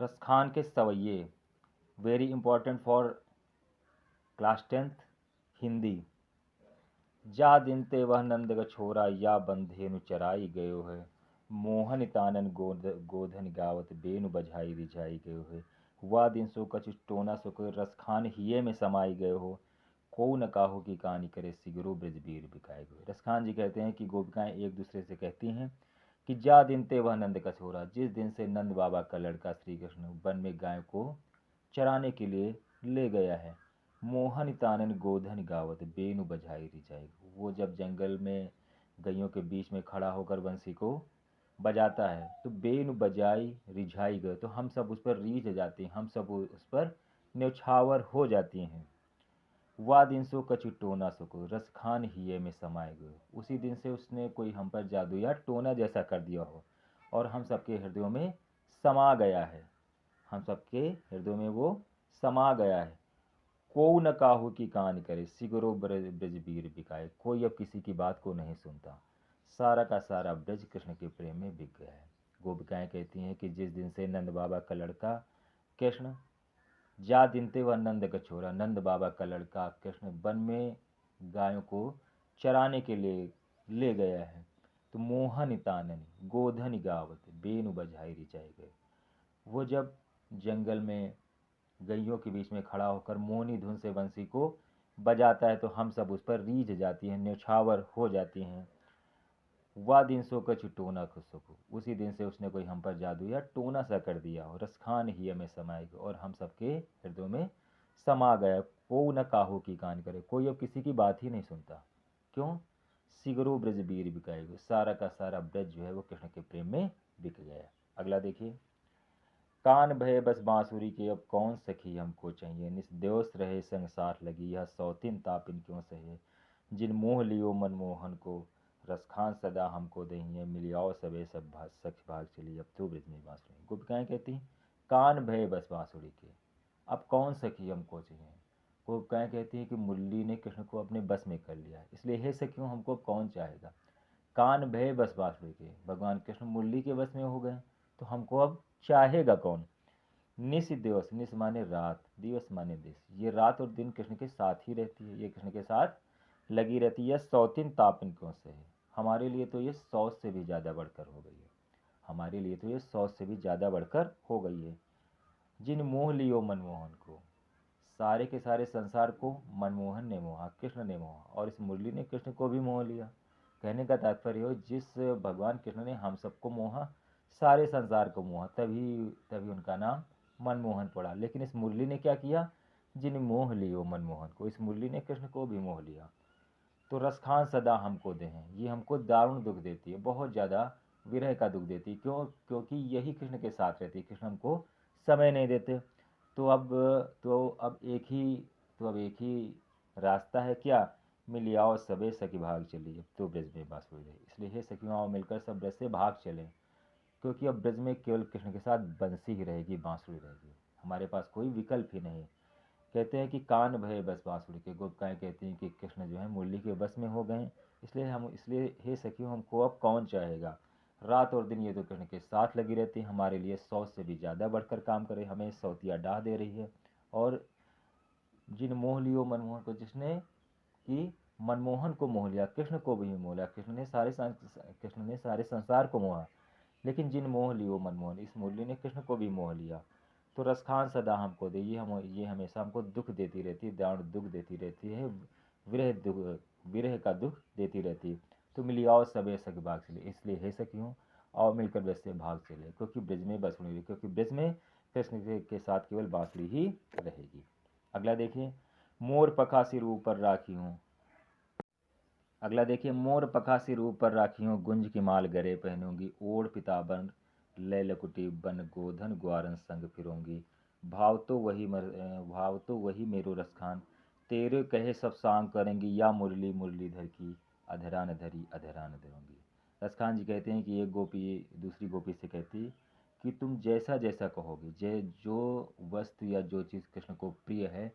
रसखान के सवैये, very important for class 10th Hindi. जा दिन ते वह नंद का छोरा, या बंधेनु चराई गयो है। मोहन तानन गोधन गावत, बेनु बजाई रिझाई गयो है। हुआ दिन सो कछु टोना सो रसखान हिये में समाई गयो हो। को न काहो की कहानी करे, सिगरो ब्रजबीर बिकाए गए। रसखान जी कहते हैं कि गोपिकाएं एक दूसरे से कहती हैं कि जा दिन ते वह नंद का छोरा, जिस दिन से नंद बाबा का लड़का श्री कृष्ण वन में गायों को चराने के लिए ले गया है। मोहन तानन गोधन गावत, बेनु बजाई रिझाई। वो जब जंगल में गैयों के बीच में खड़ा होकर बंसी को बजाता है तो बेनु बजाई रिझाई गए, तो हम सब उस पर रीझ जाते हैं, हम सब उस पर न्यौछावर हो जाती हैं। वा दिन सो कछु टोना सको, रसखान हिये में समाये गए। उसी दिन से उसने कोई हम पर जादू या टोना जैसा कर दिया हो और हम सबके हृदयों में समा गया है। हम सबके हृदयों में वो समा गया है। को न काहू की कान करे, सिगरो ब्रजबीर बिकाए। कोई अब किसी की बात को नहीं सुनता, सारा का सारा ब्रज कृष्ण के प्रेम में बिक गया है। गोपिकाएं कहती हैं कि जिस दिन से नंद बाबा का लड़का कृष्ण, जा दिन ते वह नंद का छोरा, नंद बाबा का लड़का कृष्ण वन में गायों को चराने के लिए ले गया है, तो मोहन तानन गोधन गावत, बेनु बजाई रिचाई गए। वो जब जंगल में गैयों के बीच में खड़ा होकर मोहनी धुन से बंसी को बजाता है तो हम सब उस पर रीझ जाती हैं, न्यौछावर हो जाती हैं। वह दिन सो कछु टोना खुशको, उसी दिन से उसने कोई हम पर जादू या टोना सा कर दिया हो। रसखान ही हमें समाए और हम सबके हृदयों में समा गया। को न काहो की कान करे, कोई अब किसी की बात ही नहीं सुनता। क्यों? सिगरो ब्रजबीर बिकाएगा, सारा का सारा ब्रज जो है वो कृष्ण के प्रेम में बिक गया। अगला देखिए। कान भय बस बांसुरी के, अब कौन सखी हमको चाहिए। निस्दोष रहे संग साथ लगी, यह सौतीन तापिन क्यों सहे। जिन मोह लियो मनमोहन को, रसखान सदा हमको दहिए। मिलियाओ सबे सब सख भाग चली, अब तो ब्रज में बांसुरी। गोपिकाएं कहती कान भय बस बांसुरी के, अब कौन सखी हमको चाहिए। गोपिकाएं कहती हैं कि मुरली ने कृष्ण को अपने बस में कर लिया, इसलिए हे सखियों हमको कौन चाहेगा। कान भय बस बांसुरी के, भगवान कृष्ण मुरली के बस में हो गए तो हमको अब चाहेगा कौन। निस दिवस, निस माने रात, दिवस माने दिस, ये रात और दिन कृष्ण के साथ ही रहती है, ये कृष्ण के साथ लगी रहती है। सौतीन तापिन क्यों से है, हमारे लिए तो ये 100 से भी ज़्यादा बढ़कर हो गई है, हमारे लिए तो ये 100 से भी ज़्यादा बढ़कर हो गई है। जिन मोह लियो मनमोहन को, सारे के सारे संसार को मनमोहन ने मोहा, कृष्ण ने मोहा, और इस मुरली ने कृष्ण को भी मोह लिया। कहने का तात्पर्य हो, जिस भगवान कृष्ण ने हम सबको मोहा, सारे संसार को मोहा, तभी तभी उनका नाम मनमोहन पड़ा। लेकिन इस मुरली ने क्या किया, जिन मोह लियो मनमोहन को, इस मुरली ने कृष्ण को भी मोह लिया। तो रसखान सदा हमको दे हैं, ये हमको दारुण दुख देती है, बहुत ज़्यादा विरह का दुख देती है। क्यों? क्योंकि यही कृष्ण के साथ रहती है, कृष्ण हमको समय नहीं देते। तो अब तो अब एक ही तो अब एक ही रास्ता है क्या, मिल आओ सबे सखी भाग चली, अब तो ब्रज में बांसुरी रही। इसलिए हे सखियों आओ मिलकर सब ब्रज से भाग चलें, क्योंकि अब ब्रज में केवल कृष्ण के साथ बंसी ही रहेगी, बांसुरी रहेगी, हमारे पास कोई विकल्प ही नहीं। कहते हैं कि कान भय बस बांसुरी के, गोपिकाएं कहती हैं कि कृष्ण जो है मुरली के बस में हो गए, इसलिए हे सखियों हमको अब कौन चाहेगा। रात और दिन ये तो कृष्ण के साथ लगी रहती है, हमारे लिए 100 से भी ज़्यादा बढ़कर काम करे, हमें सौतिया डाह दे रही है। और जिन मोह लियो मनमोहन को, जिसने कि मनमोहन को मोह लिया, कृष्ण को भी मोह लिया, कृष्ण ने सारे संसार को मोहा। लेकिन जिन मोह लियो मनमोहन, इस मुरली ने कृष्ण को भी मोह लिया। तो रसखान सदा हमको दे, ये हमेशा हमको दुख देती रहती है, दारुण दुख देती रहती है, विरह का दुख देती रहती है। तो मिली आओ सबे सख भाग चले, इसलिए हे सखियों आओ मिलकर ब्रज से भाग चले, क्योंकि ब्रज में बांसुरी रही, क्योंकि ब्रज में कृष्ण के साथ केवल बांसुरी ही रहेगी। अगला देखिए। मोर पखा सिर ऊपर राखी हूँ। अगला देखिए। मोर पखा सिर ऊपर राखी हूँ, गुंज की माल गरे पहनूंगी। ओढ़ पिताबन लय लकुटी, बन गोधन ग्वारन संग फिरूंगी। भाव तो वही मेरो रसखान, तेरे कहे सब सांग करेंगी। या मुरली मुरलीधर की, अधरा न धरी अधरा न धरूंगी। रसखान जी कहते हैं कि एक गोपी दूसरी गोपी से कहती कि तुम जैसा जैसा कहोगे, जो वस्तु या जो चीज़ कृष्ण को प्रिय है,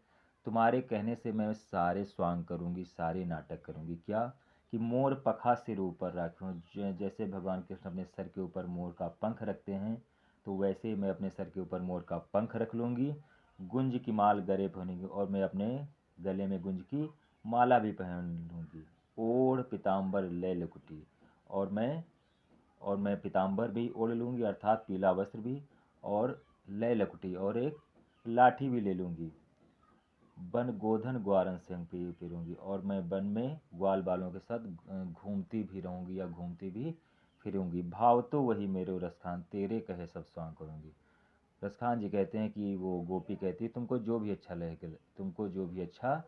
तुम्हारे कहने से मैं सारे स्वांग करूंगी, सारे नाटक करूंगी। क्या? कि मोर पखा सिर ऊपर रखूं, जैसे भगवान कृष्ण अपने सर के ऊपर मोर का पंख रखते हैं, तो वैसे मैं अपने सर के ऊपर मोर का पंख रख लूँगी। गुंज की माल गले पहनूंगी और मैं अपने गले में गुंज की माला भी पहन लूँगी। ओढ़ पीताम्बर ले लकुटी, और मैं पीताम्बर भी ओढ़ लूँगी अर्थात पीला वस्त्र भी, और लय लकुटी और एक लाठी भी ले लूँगी। वन गोधन ग्वारन सिंह फिरूंगी, और मैं वन में ग्वाल बालों के साथ घूमती भी रहूंगी या घूमती भी फिरूंगी। भाव तो वही मेरे रसखान, तेरे कहे सब स्वांग करूंगी। रसखान जी कहते हैं कि वो गोपी कहती है तुमको जो भी अच्छा लगेगा, तुमको जो भी अच्छा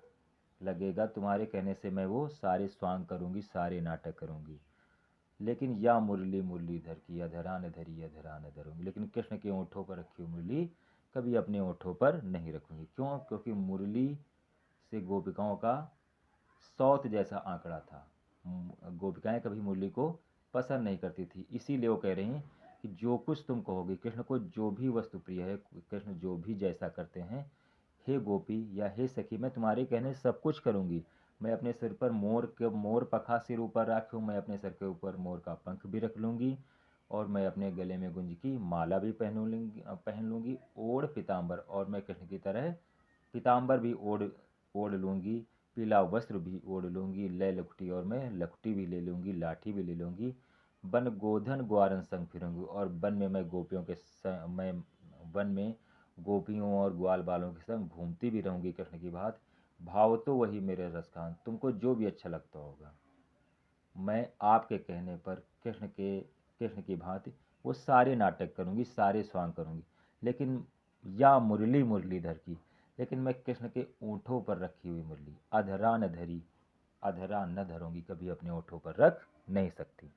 लगेगा तुम्हारे कहने से मैं वो सारे स्वांग करूंगी, सारे नाटक करूंगी। लेकिन या मुरली मुरलीधर की अधरा न धरी अधरा न धरूंगी, लेकिन कृष्ण के ओंठों पर रखी हुई मुरली कभी अपने ओंठों पर नहीं रखूंगी। क्यों? क्योंकि मुरली से गोपिकाओं का सौत जैसा आंकड़ा था। गोपिकाएं कभी मुरली को पसंद नहीं करती थी, इसीलिए वो कह रही हैं कि जो कुछ तुम कहोगे, कृष्ण को जो भी वस्तु प्रिय है, कृष्ण जो भी जैसा करते हैं, हे गोपी या हे सखी, मैं तुम्हारे कहने सब कुछ करूंगी। मैं अपने सिर पर मोर पखा सिर ऊपर रखूँ, मैं अपने सर के ऊपर मोर का पंख भी रख लूँगी, और मैं अपने गले में गुंज की माला भी पहन लूँगी। ओढ़ पीताम्बर, और मैं कृष्ण की तरह पीताम्बर भी ओढ़ ओढ़ लूँगी, पीला वस्त्र भी ओढ़ लूँगी, लय लकुटी, और मैं लकुटी भी ले लूँगी, लाठी भी ले लूँगी। वन गोधन ग्वारन संग फिरूंगी, और वन में मैं मैं वन में गोपियों और ग्वाल बालों के संग घूमती भी रहूंगी कृष्ण की बात। भाव तो वही मेरे रसखान, तुमको जो भी अच्छा लगता होगा। मैं आपके कहने पर कृष्ण की भांति वो सारे नाटक करूंगी, सारे स्वांग करूंगी। लेकिन या मुरली मुरलीधर की, लेकिन मैं कृष्ण के ओंठों पर रखी हुई मुरली अधरा न धरूंगी, कभी अपने ओंठों पर रख नहीं सकती।